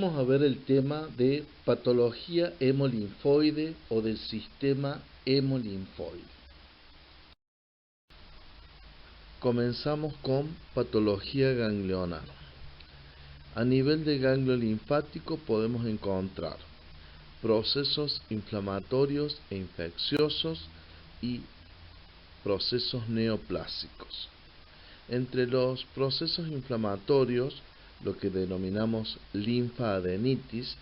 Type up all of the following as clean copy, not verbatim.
Vamos a ver el tema de patología hemolinfoide o del sistema hemolinfoide. Comenzamos con patología ganglionar. A nivel de ganglio linfático podemos encontrar procesos inflamatorios e infecciosos y procesos neoplásicos. Entre los procesos inflamatorios, lo que denominamos linfaadenitis,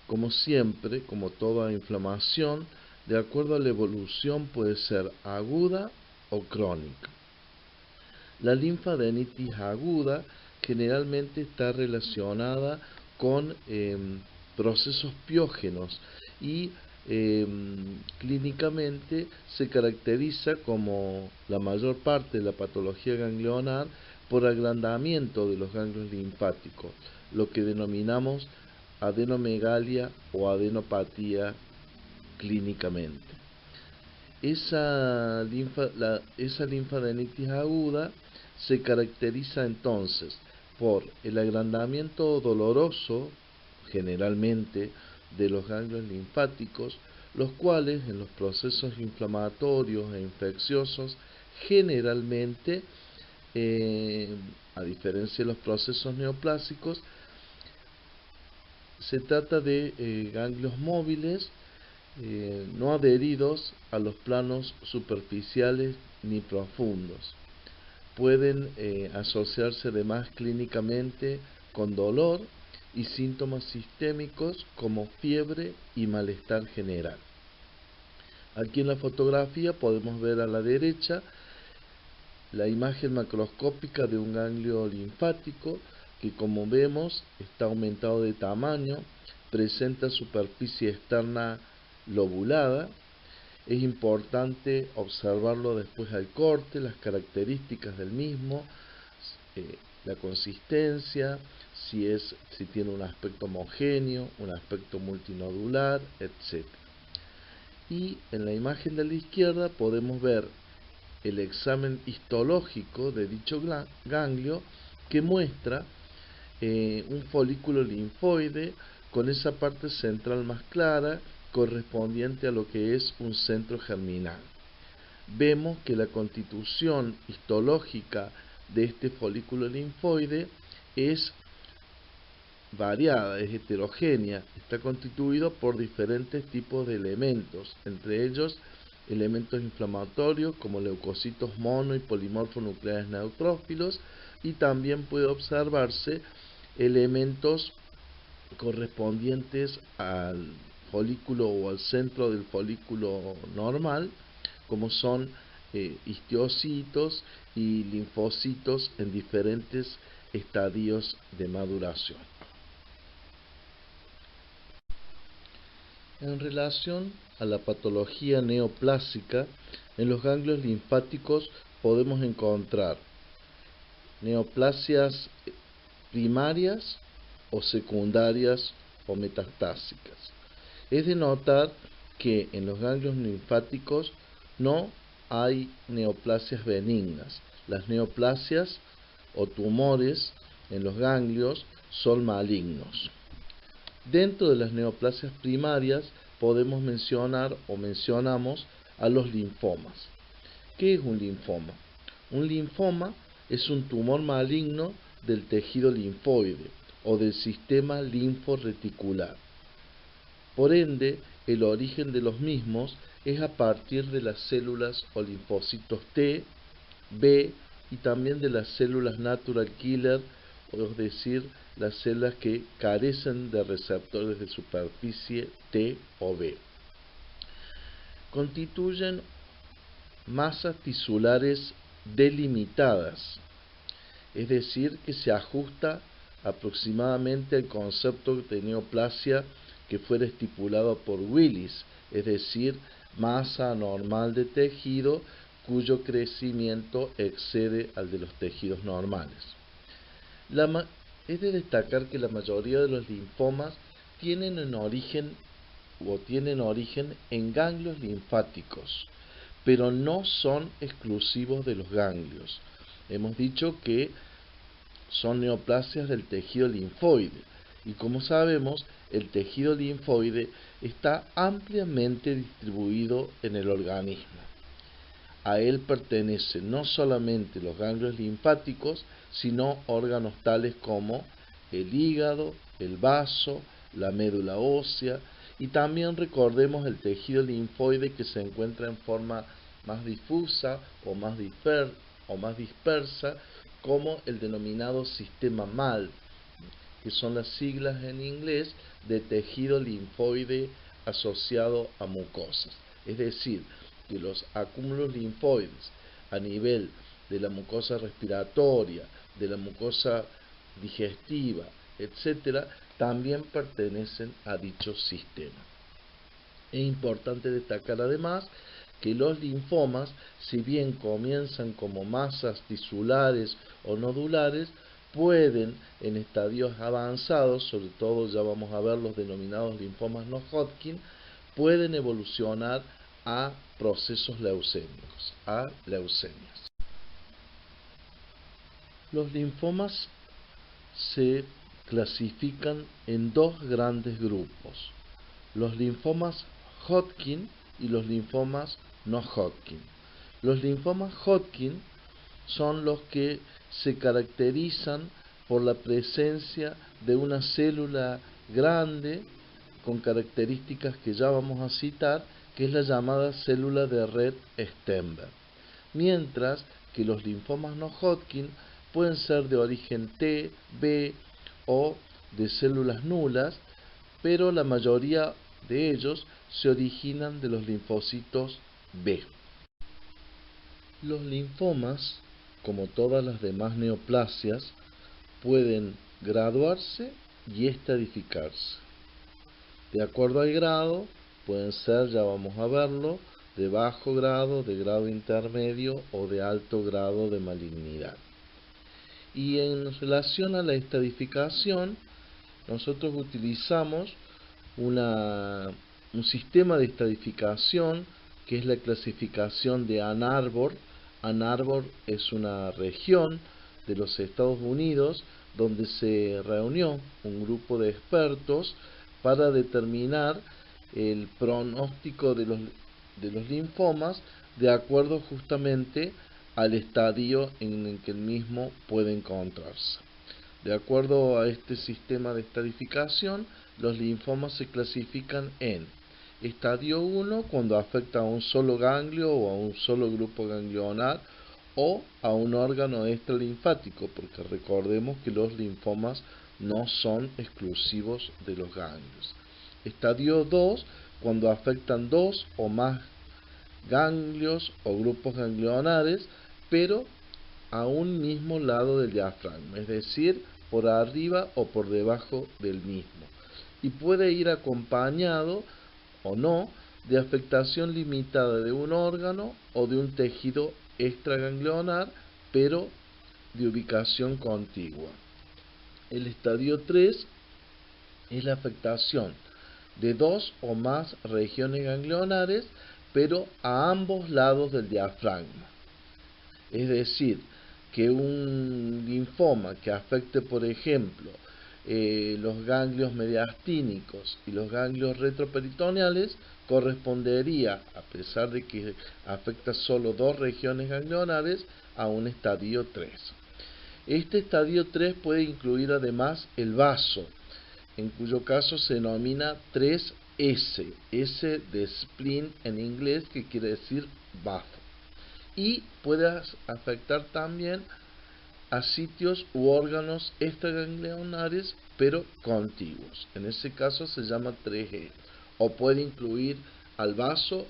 como siempre, como toda inflamación, de acuerdo a la evolución puede ser aguda o crónica. La linfadenitis aguda generalmente está relacionada con procesos piógenos y clínicamente se caracteriza, como la mayor parte de la patología ganglionar, por agrandamiento de los ganglios linfáticos, lo que denominamos adenomegalia o adenopatía clínicamente. Esa linfadenitis aguda se caracteriza entonces por el agrandamiento doloroso, generalmente, de los ganglios linfáticos, los cuales en los procesos inflamatorios e infecciosos generalmente, a diferencia de los procesos neoplásicos, se trata de ganglios móviles, no adheridos a los planos superficiales ni profundos. Pueden asociarse además clínicamente con dolor y síntomas sistémicos como fiebre y malestar general. Aquí en la fotografía podemos ver a la derecha la imagen macroscópica de un ganglio linfático que, como vemos, está aumentado de tamaño, presenta superficie externa lobulada. Es importante observarlo después del corte, las características del mismo, la consistencia, si tiene un aspecto homogéneo, un aspecto multinodular, etc. Y en la imagen de la izquierda podemos ver el examen histológico de dicho ganglio, que muestra un folículo linfoide con esa parte central más clara, correspondiente a lo que es un centro germinal. Vemos que la constitución histológica de este folículo linfoide es variada, es heterogénea, está constituido por diferentes tipos de elementos, entre ellos elementos inflamatorios como leucocitos mono y polimorfonucleares neutrófilos, y también puede observarse elementos correspondientes al folículo o al centro del folículo normal, como son histiocitos y linfocitos en diferentes estadios de maduración. En relación a la patología neoplásica, en los ganglios linfáticos podemos encontrar neoplasias primarias o secundarias o metastásicas. Es de notar que en los ganglios linfáticos no hay neoplasias benignas. Las neoplasias o tumores en los ganglios son malignos. Dentro de las neoplasias primarias podemos mencionar o mencionamos a los linfomas. ¿Qué es un linfoma? Un linfoma es un tumor maligno del tejido linfoide o del sistema linforeticular. Por ende, el origen de los mismos es a partir de las células o linfocitos T, B y también de las células natural killer, es decir, las células que carecen de receptores de superficie T o B. Constituyen masas tisulares delimitadas, es decir, que se ajusta aproximadamente al concepto de neoplasia que fuera estipulado por Willis, es decir, masa anormal de tejido cuyo crecimiento excede al de los tejidos normales. Es de destacar que la mayoría de los linfomas tienen origen en ganglios linfáticos, pero no son exclusivos de los ganglios. Hemos dicho que son neoplasias del tejido linfoide Y como sabemos, el tejido linfoide está ampliamente distribuido en el organismo. A él pertenecen no solamente los ganglios linfáticos, sino órganos tales como el hígado, el vaso, la médula ósea, y también recordemos el tejido linfoide que se encuentra en forma más difusa o más dispersa, como el denominado sistema MAL, que son las siglas en inglés de tejido linfoide asociado a mucosas. Es decir, que los acúmulos linfoides a nivel de la mucosa respiratoria, de la mucosa digestiva, etcétera, también pertenecen a dicho sistema. Es importante destacar además que los linfomas, si bien comienzan como masas tisulares o nodulares, pueden en estadios avanzados, sobre todo ya vamos a ver los denominados linfomas no Hodgkin, pueden evolucionar a procesos leucémicos, a leucemias. Los linfomas se clasifican en dos grandes grupos: los linfomas Hodgkin y los linfomas no Hodgkin. Los linfomas Hodgkin son los que se caracterizan por la presencia de una célula grande con características que ya vamos a citar, que es la llamada célula de red Stenberg. Mientras que los linfomas no Hodgkin pueden ser de origen T, B o de células nulas, pero la mayoría de ellos se originan de los linfocitos B. Los linfomas, como todas las demás neoplasias, pueden graduarse y estadificarse. De acuerdo al grado, pueden ser, ya vamos a verlo, de bajo grado, de grado intermedio o de alto grado de malignidad. Y en relación a la estadificación, nosotros utilizamos un sistema de estadificación que es la clasificación de Ann Arbor. Ann Arbor es una región de los Estados Unidos donde se reunió un grupo de expertos para determinar el pronóstico de los linfomas de acuerdo justamente al estadio en el que el mismo puede encontrarse. De acuerdo a este sistema de estadificación, los linfomas se clasifican en estadio 1 cuando afecta a un solo ganglio o a un solo grupo ganglionar o a un órgano extralinfático, porque recordemos que los linfomas no son exclusivos de los ganglios. Estadio 2 cuando afectan dos o más ganglios o grupos ganglionares, pero a un mismo lado del diafragma, es decir, por arriba o por debajo del mismo, y puede ir acompañado o no de afectación limitada de un órgano o de un tejido extraganglionar, pero de ubicación contigua. El estadio 3 es la afectación de dos o más regiones ganglionares, pero a ambos lados del diafragma. Es decir, que un linfoma que afecte, por ejemplo, los ganglios mediastínicos y los ganglios retroperitoneales correspondería, a pesar de que afecta solo dos regiones ganglionares, a un estadio 3. Este estadio 3 puede incluir además el vaso, en cuyo caso se denomina 3S, S de spleen en inglés, que quiere decir bazo, y puede afectar también a sitios u órganos extraganglionares pero contiguos. En ese caso se llama 3E, o puede incluir al vaso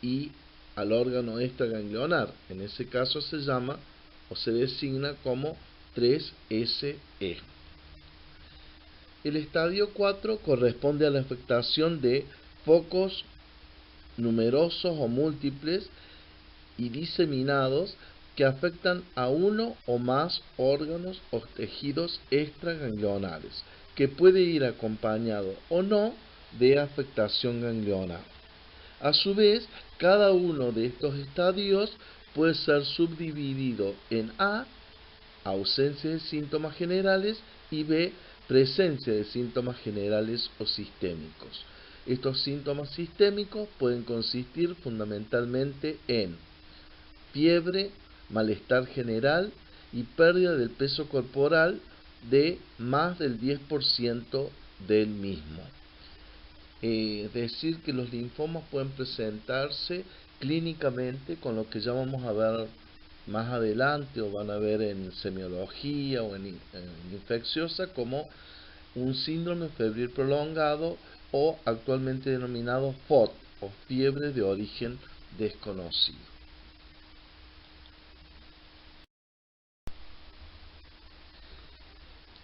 y al órgano extraganglionar. En ese caso se llama o se designa como 3SE. El estadio 4 corresponde a la afectación de focos numerosos o múltiples y diseminados que afectan a uno o más órganos o tejidos extraganglionares, que puede ir acompañado o no de afectación ganglionar. A su vez, cada uno de estos estadios puede ser subdividido en A, ausencia de síntomas generales, y B, presencia de síntomas generales o sistémicos. Estos síntomas sistémicos pueden consistir fundamentalmente en fiebre, malestar general y pérdida del peso corporal de más del 10% del mismo. Es decir, que los linfomas pueden presentarse clínicamente con lo que ya vamos a ver más adelante o van a ver en semiología o en infecciosa como un síndrome febril prolongado o actualmente denominado FOD o fiebre de origen desconocido.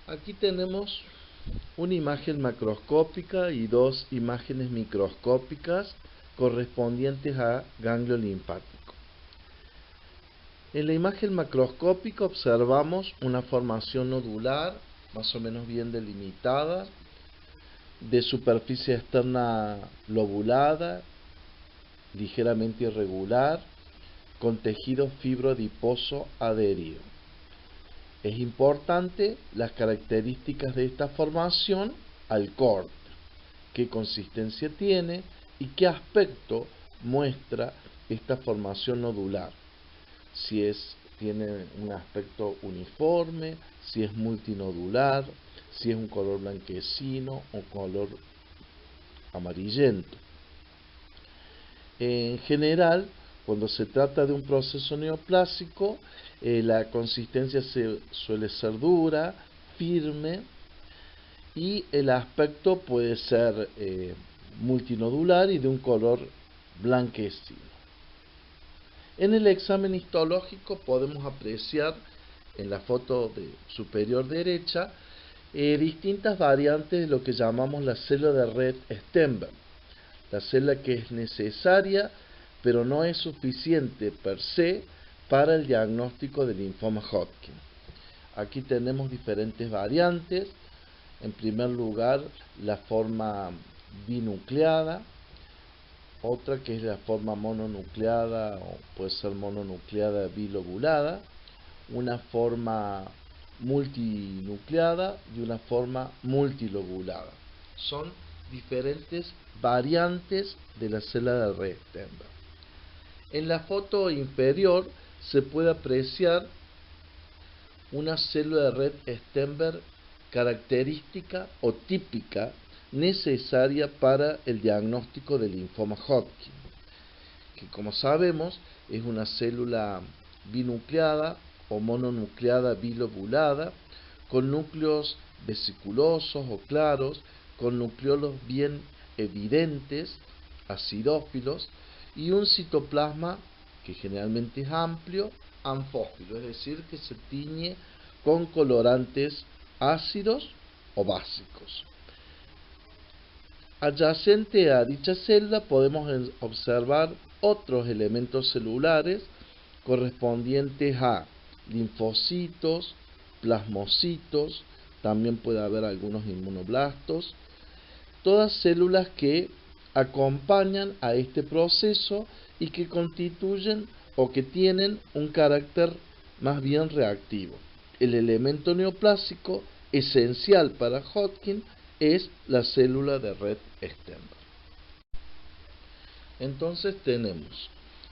Aquí tenemos una imagen macroscópica y dos imágenes microscópicas correspondientes a ganglio linfático. En la imagen macroscópica observamos una formación nodular más o menos bien delimitada, de superficie externa lobulada, ligeramente irregular, con tejido fibrodiposo adherido. Es importante las características de esta formación al corte, qué consistencia tiene y qué aspecto muestra esta formación nodular. Si tiene un aspecto uniforme, si es multinodular, si es un color blanquecino o color amarillento. En general, cuando se trata de un proceso neoplásico, la consistencia suele ser dura, firme, y el aspecto puede ser multinodular y de un color blanquecino. En el examen histológico podemos apreciar en la foto superior derecha distintas variantes de lo que llamamos la célula de red Stenberg, la célula que es necesaria pero no es suficiente per se para el diagnóstico del linfoma Hodgkin. Aquí tenemos diferentes variantes. En primer lugar, la forma binucleada, otra que es la forma mononucleada o puede ser mononucleada bilobulada, una forma multinucleada y una forma multilobulada. Son diferentes variantes de la célula de red Stenberg. En la foto inferior se puede apreciar una célula de red Stenberg característica o típica necesaria para el diagnóstico del linfoma Hodgkin, que como sabemos es una célula binucleada o mononucleada bilobulada con núcleos vesiculosos o claros, con nucleolos bien evidentes, acidófilos, y un citoplasma que generalmente es amplio, anfófilo, es decir, que se tiñe con colorantes ácidos o básicos. Adyacente a dicha célula podemos observar otros elementos celulares correspondientes a linfocitos, plasmocitos, también puede haber algunos inmunoblastos, todas células que acompañan a este proceso y que constituyen o que tienen un carácter más bien reactivo. El elemento neoplásico esencial para Hodgkin es la célula de red Stenberg. Entonces tenemos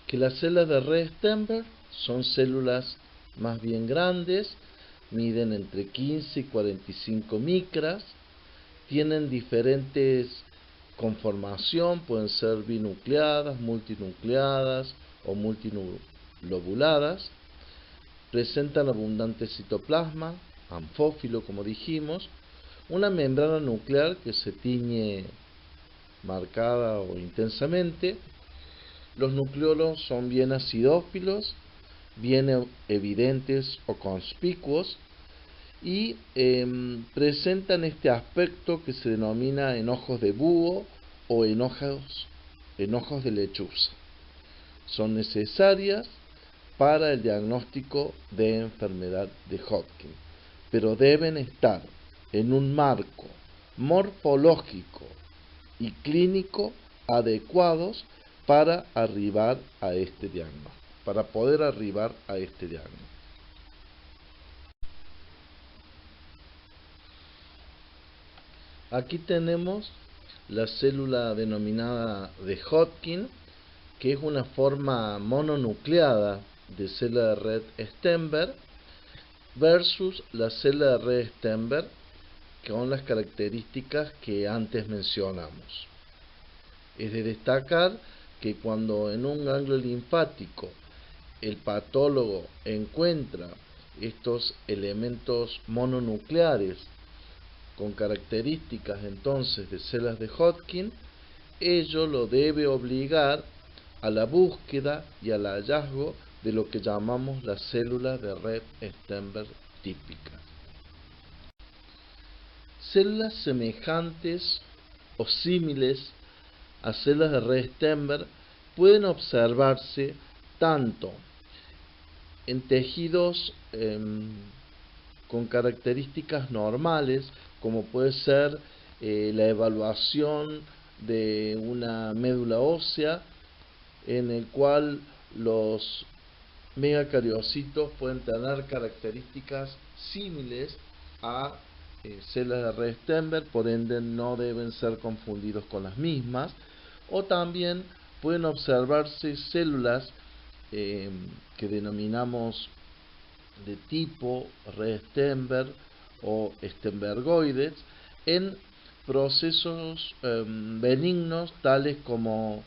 que las células de red Stenberg son células más bien grandes, miden entre 15 y 45 micras, tienen diferentes conformación, pueden ser binucleadas, multinucleadas o multilobuladas, presentan abundante citoplasma, anfófilo como dijimos, una membrana nuclear que se tiñe marcada o intensamente, los nucleolos son bien acidófilos, bien evidentes o conspicuos, y presentan este aspecto que se denomina enojos de búho o enojos de lechuza. Son necesarias para el diagnóstico de enfermedad de Hodgkin, pero deben estar en un marco morfológico y clínico adecuados para arribar a este diagnóstico, para poder arribar a este diagnóstico. Aquí tenemos la célula denominada de Hodgkin, que es una forma mononucleada de célula de red Stenberg, versus la célula de red Stenberg con las características que antes mencionamos. Es de destacar que cuando en un ganglio linfático el patólogo encuentra estos elementos mononucleares con características entonces de células de Hodgkin, ello lo debe obligar a la búsqueda y al hallazgo de lo que llamamos las células de red Stenberg típicas. Células semejantes o símiles a células de red Stenberg pueden observarse tanto en tejidos con características normales, como puede ser la evaluación de una médula ósea, en el cual los megacariocitos pueden tener características similares a células de red Stenberg, por ende no deben ser confundidos con las mismas. O también pueden observarse células que denominamos de tipo red Stenberg o Stenbergoides en procesos benignos tales como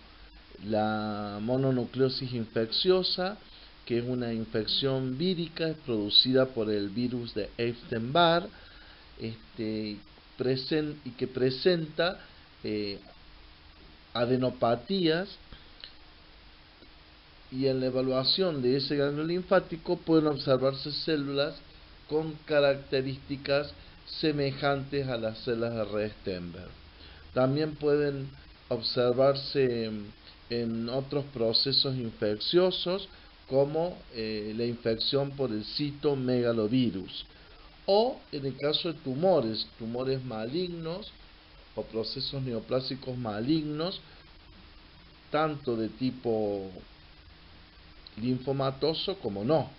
la mononucleosis infecciosa, que es una infección vírica producida por el virus de Epstein-Barr, y que presenta adenopatías, y en la evaluación de ese ganglio linfático pueden observarse células con características semejantes a las células de red Stenberg. También pueden observarse en otros procesos infecciosos, como la infección por el citomegalovirus, o en el caso de tumores malignos o procesos neoplásicos malignos, tanto de tipo linfomatoso como no.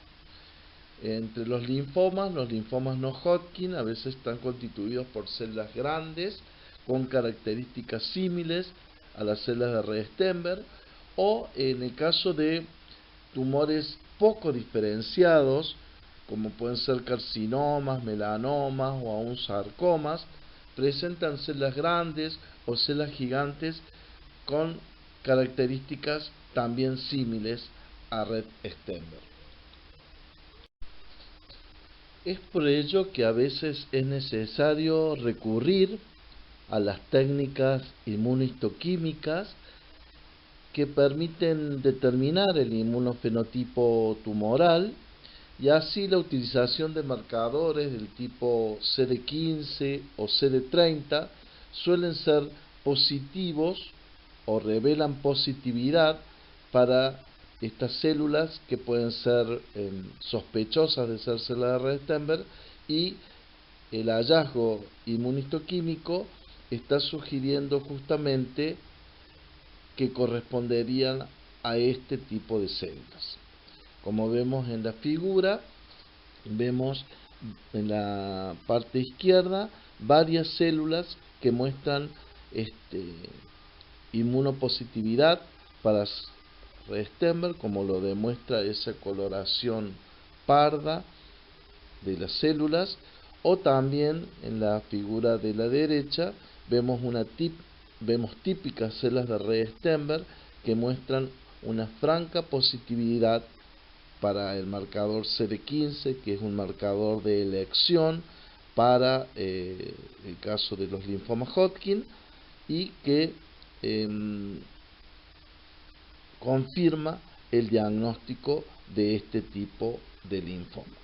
Entre los linfomas no Hodgkin a veces están constituidos por células grandes con características similares a las células de red Stenberg, o en el caso de tumores poco diferenciados, como pueden ser carcinomas, melanomas o aún sarcomas, presentan células grandes o células gigantes con características también similares a red Stenberg. Es por ello que a veces es necesario recurrir a las técnicas inmunohistoquímicas que permiten determinar el inmunofenotipo tumoral, y así la utilización de marcadores del tipo CD15 o CD30 suelen ser positivos o revelan positividad para estas células que pueden ser sospechosas de ser células de red Stenberg, y el hallazgo inmunistoquímico está sugiriendo justamente que corresponderían a este tipo de células. Como vemos en la figura, vemos en la parte izquierda varias células que muestran inmunopositividad para red Stenberg, como lo demuestra esa coloración parda de las células. O también en la figura de la derecha vemos típicas células de red Stenberg que muestran una franca positividad para el marcador CD15, que es un marcador de elección para el caso de los linfomas Hodgkin, y que confirma el diagnóstico de este tipo de linfoma.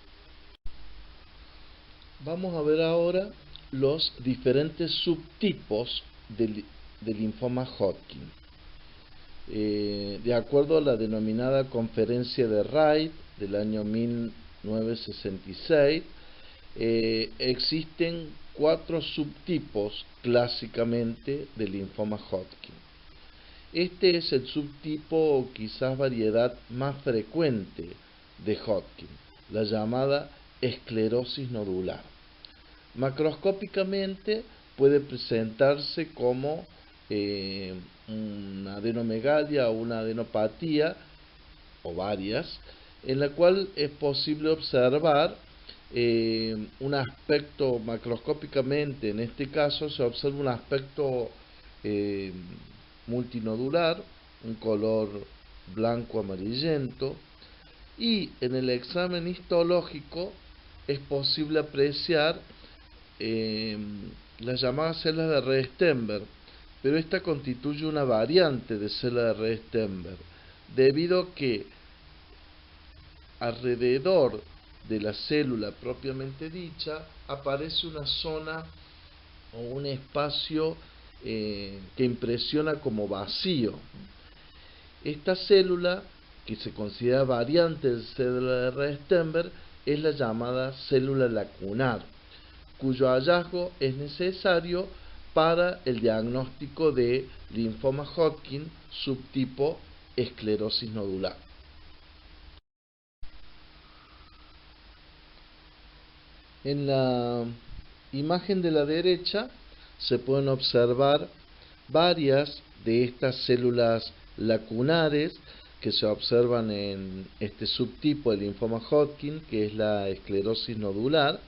Vamos a ver ahora los diferentes subtipos de linfoma Hodgkin. De acuerdo a la denominada Conferencia de Reid del año 1966, existen 4 subtipos clásicamente de linfoma Hodgkin. Este es el subtipo o quizás variedad más frecuente de Hodgkin, la llamada esclerosis nodular. Macroscópicamente puede presentarse como una adenomegalia o una adenopatía, o varias, en la cual es posible observar un aspecto macroscópicamente. En este caso se observa un aspecto eh, multinodular, un color blanco amarillento, y en el examen histológico es posible apreciar las llamadas células de Redi-Sternberg, pero esta constituye una variante de célula de Redi-Sternberg, debido a que alrededor de la célula propiamente dicha aparece una zona o un espacio que impresiona como vacío. Esta célula, que se considera variante de célula de Redi-Sternberg, es la llamada célula lacunar, cuyo hallazgo es necesario para el diagnóstico de linfoma Hodgkin subtipo esclerosis nodular. En la imagen de la derecha se pueden observar varias de estas células lacunares que se observan en este subtipo de linfoma Hodgkin, que es la esclerosis nodular,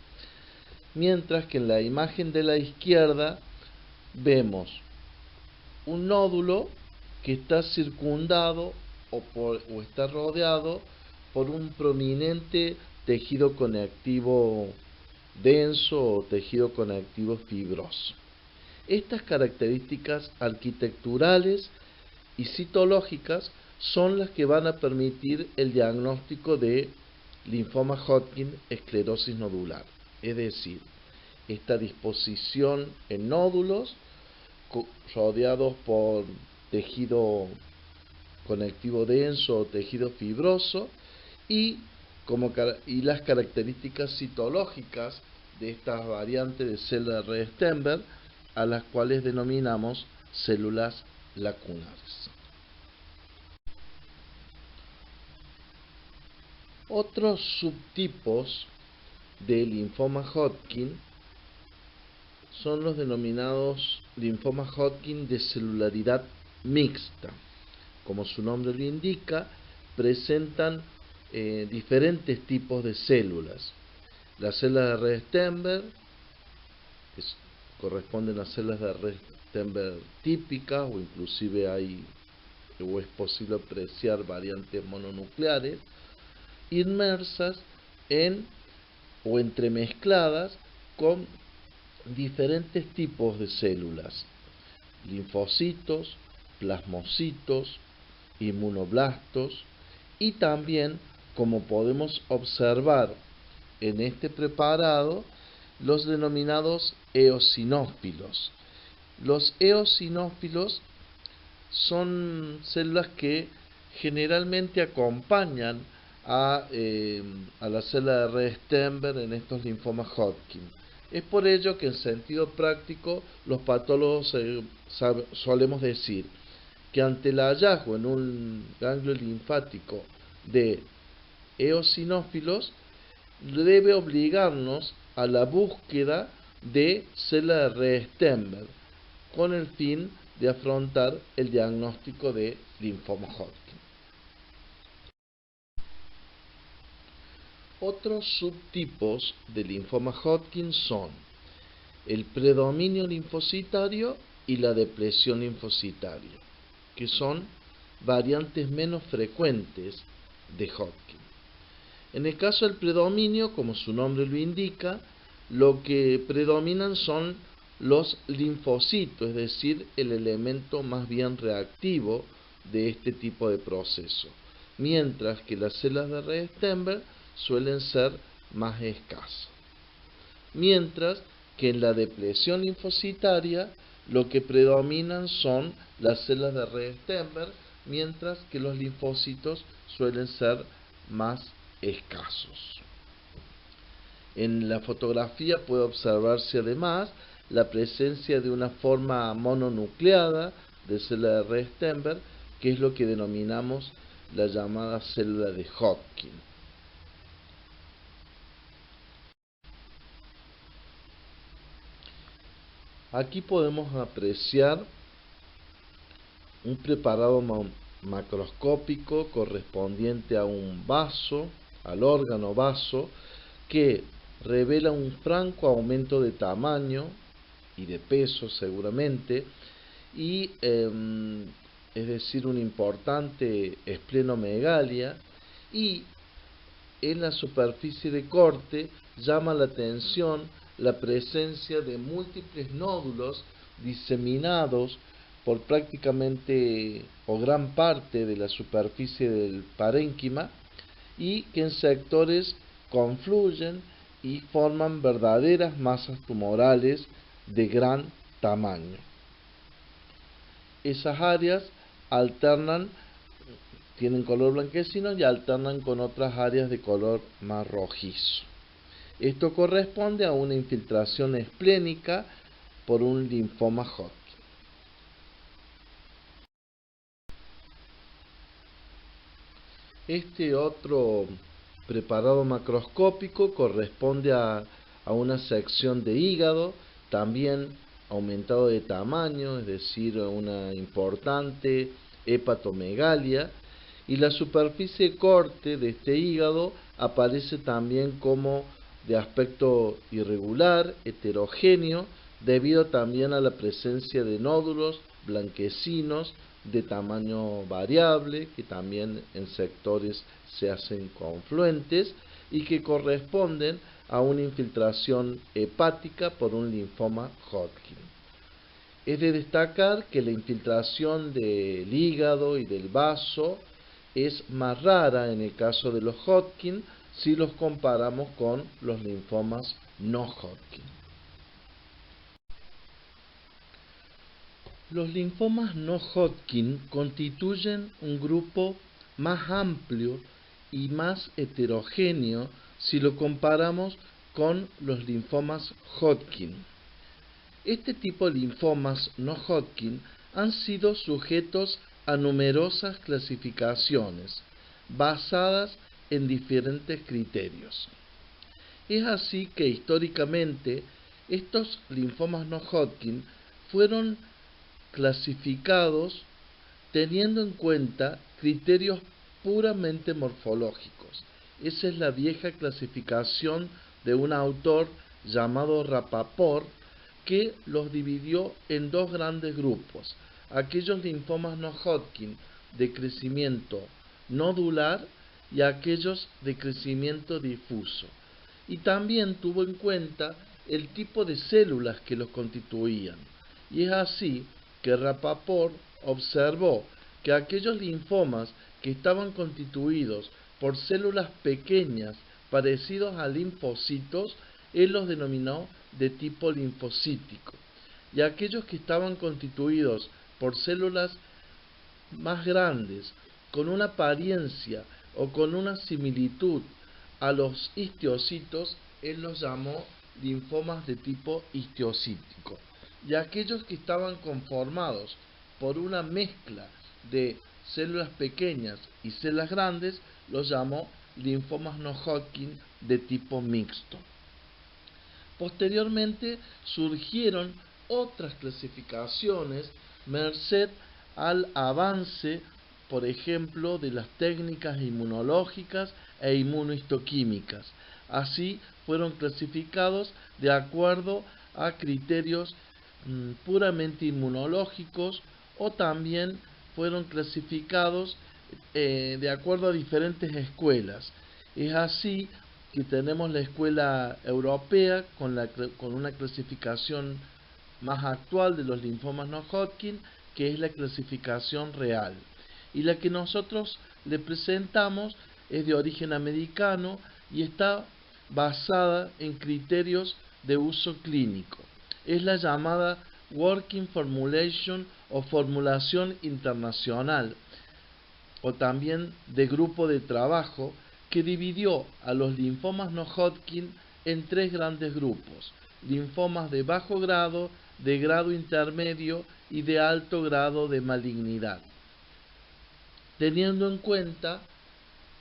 mientras que en la imagen de la izquierda vemos un nódulo que está circundado o está rodeado por un prominente tejido conectivo denso o tejido conectivo fibroso. Estas características arquitecturales y citológicas son las que van a permitir el diagnóstico de linfoma Hodgkin esclerosis nodular, es decir, esta disposición en nódulos rodeados por tejido conectivo denso o tejido fibroso y las características citológicas de estas variantes de célula de Redi-Sternberg, a las cuales denominamos células lacunares. Otros subtipos de linfoma Hodgkin son los denominados linfoma Hodgkin de celularidad mixta. Como su nombre lo indica, presentan diferentes tipos de células. Las células de Redi-Sternberg, que corresponden a células de Redi-Sternberg típicas, o inclusive es posible apreciar variantes mononucleares, inmersas o entremezcladas con diferentes tipos de células: linfocitos, plasmocitos, inmunoblastos, y también, como podemos observar en este preparado, los denominados eosinófilos. Los eosinófilos son células que generalmente acompañan a la célula de Redi-Sternberg en estos linfomas Hodgkin. Es por ello que en sentido práctico los patólogos solemos decir que ante el hallazgo en un ganglio linfático de eosinófilos debe obligarnos a la búsqueda de células de Redi-Sternberg con el fin de afrontar el diagnóstico de linfoma Hodgkin. Otros subtipos de linfoma Hodgkin son el predominio linfocitario y la depresión linfocitaria, que son variantes menos frecuentes de Hodgkin. En el caso del predominio, como su nombre lo indica, lo que predominan son los linfocitos, es decir, el elemento más bien reactivo de este tipo de proceso, mientras que las células de Redi-Sternberg suelen ser más escasas. Mientras que en la depresión linfocitaria lo que predominan son las células de Redi-Sternberg, mientras que los linfocitos suelen ser más escasos. En la fotografía puede observarse además la presencia de una forma mononucleada de célula de Redi-Sternberg, que es lo que denominamos la llamada célula de Hodgkin. Aquí podemos apreciar un preparado macroscópico correspondiente a un vaso, al órgano vaso, que revela un franco aumento de tamaño y de peso seguramente, y es decir, una importante esplenomegalia, y en la superficie de corte llama la atención la presencia de múltiples nódulos diseminados por prácticamente o gran parte de la superficie del parénquima, y que en sectores confluyen y forman verdaderas masas tumorales de gran tamaño. Esas áreas alternan, tienen color blanquecino y alternan con otras áreas de color más rojizo. Esto corresponde a una infiltración esplénica por un linfoma Hodgkin. Este otro preparado macroscópico corresponde a una sección de hígado, también aumentado de tamaño, es decir, una importante hepatomegalia, y la superficie de corte de este hígado aparece también como de aspecto irregular, heterogéneo, debido también a la presencia de nódulos blanquecinos de tamaño variable, que también en sectores se hacen confluentes y que corresponden a una infiltración hepática por un linfoma Hodgkin. Es de destacar que la infiltración del hígado y del vaso es más rara en el caso de los Hodgkin si los comparamos con los linfomas no Hodgkin. Los linfomas no Hodgkin constituyen un grupo más amplio y más heterogéneo si lo comparamos con los linfomas Hodgkin. Este tipo de linfomas no Hodgkin han sido sujetos a numerosas clasificaciones basadas en diferentes criterios. Es así que históricamente estos linfomas no Hodgkin fueron clasificados teniendo en cuenta criterios puramente morfológicos. Esa es la vieja clasificación de un autor llamado Rapoport, que los dividió en dos grandes grupos: aquellos linfomas no Hodgkin de crecimiento nodular y aquellos de crecimiento difuso. Y también tuvo en cuenta el tipo de células que los constituían. Y es así que Rapoport observó que aquellos linfomas que estaban constituidos por células pequeñas parecidos a linfocitos, él los denominó de tipo linfocítico, y aquellos que estaban constituidos por células más grandes, con una apariencia o con una similitud a los histiocitos, él los llamó linfomas de tipo histiocítico, y aquellos que estaban conformados por una mezcla de células pequeñas y células grandes, los llamó linfomas no Hodgkin de tipo mixto. Posteriormente surgieron otras clasificaciones merced al avance, por ejemplo, de las técnicas inmunológicas e inmunohistoquímicas. Así fueron clasificados de acuerdo a criterios puramente inmunológicos, o también fueron clasificados de acuerdo a diferentes escuelas. Es así que tenemos la escuela europea con una clasificación más actual de los linfomas no Hodgkin, que es la clasificación real. Y la que nosotros le presentamos es de origen americano y está basada en criterios de uso clínico. Es la llamada Working Formulation o formulación internacional, o también de grupo de trabajo, que dividió a los linfomas no Hodgkin en tres grandes grupos: linfomas de bajo grado, de grado intermedio y de alto grado de malignidad, teniendo en cuenta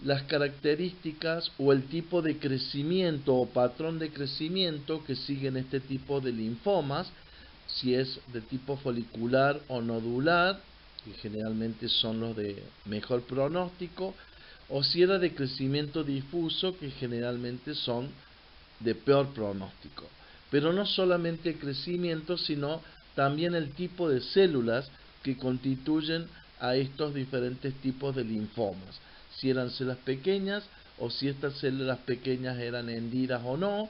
las características o el tipo de crecimiento o patrón de crecimiento que siguen este tipo de linfomas, si es de tipo folicular o nodular, que generalmente son los de mejor pronóstico, o si era de crecimiento difuso, que generalmente son de peor pronóstico. Pero no solamente el crecimiento, sino también el tipo de células que constituyen a estos diferentes tipos de linfomas. Si eran células pequeñas o si estas células pequeñas eran hendidas o no,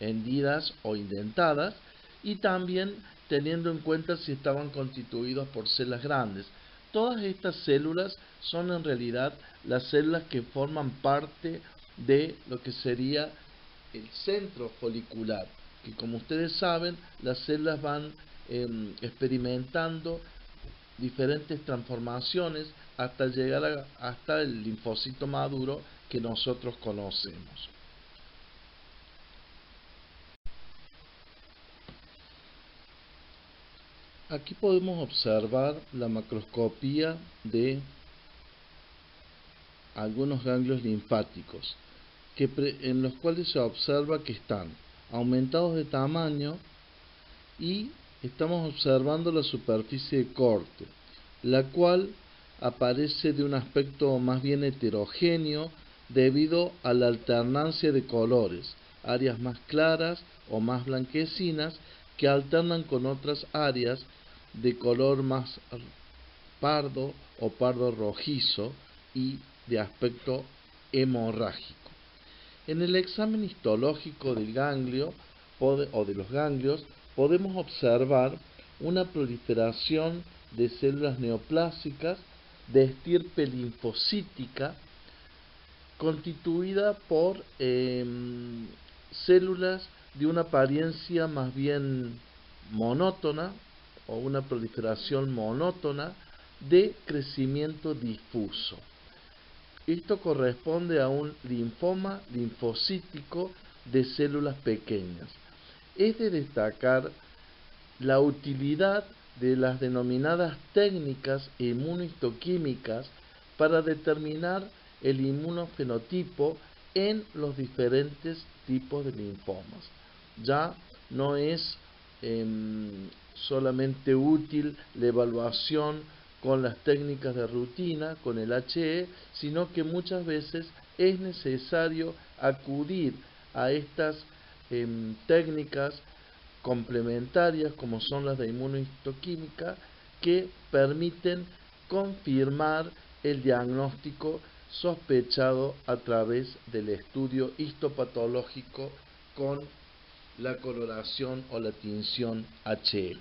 hendidas o indentadas, y también teniendo en cuenta si estaban constituidos por células grandes. Todas estas células son en realidad las células que forman parte de lo que sería el centro folicular, que como ustedes saben, las células van experimentando diferentes transformaciones hasta llegar hasta el linfocito maduro que nosotros conocemos. Aquí podemos observar la macroscopía de algunos ganglios linfáticos, en los cuales se observa que están aumentados de tamaño y estamos observando la superficie de corte, la cual aparece de un aspecto más bien heterogéneo debido a la alternancia de colores, áreas más claras o más blanquecinas que alternan con otras áreas de color más pardo o pardo rojizo y de aspecto hemorrágico. En el examen histológico del ganglio o de los ganglios podemos observar una proliferación de células neoplásicas de estirpe linfocítica constituida por células de una apariencia más bien monótona o una proliferación monótona de crecimiento difuso. Esto corresponde a un linfoma linfocítico de células pequeñas. Es de destacar la utilidad de las denominadas técnicas inmunohistoquímicas para determinar el inmunofenotipo en los diferentes tipos de linfomas. Ya no es solamente útil la evaluación con las técnicas de rutina, con el HE, sino que muchas veces es necesario acudir a estas técnicas complementarias como son las de inmunohistoquímica que permiten confirmar el diagnóstico sospechado a través del estudio histopatológico con la coloración o la tinción HE.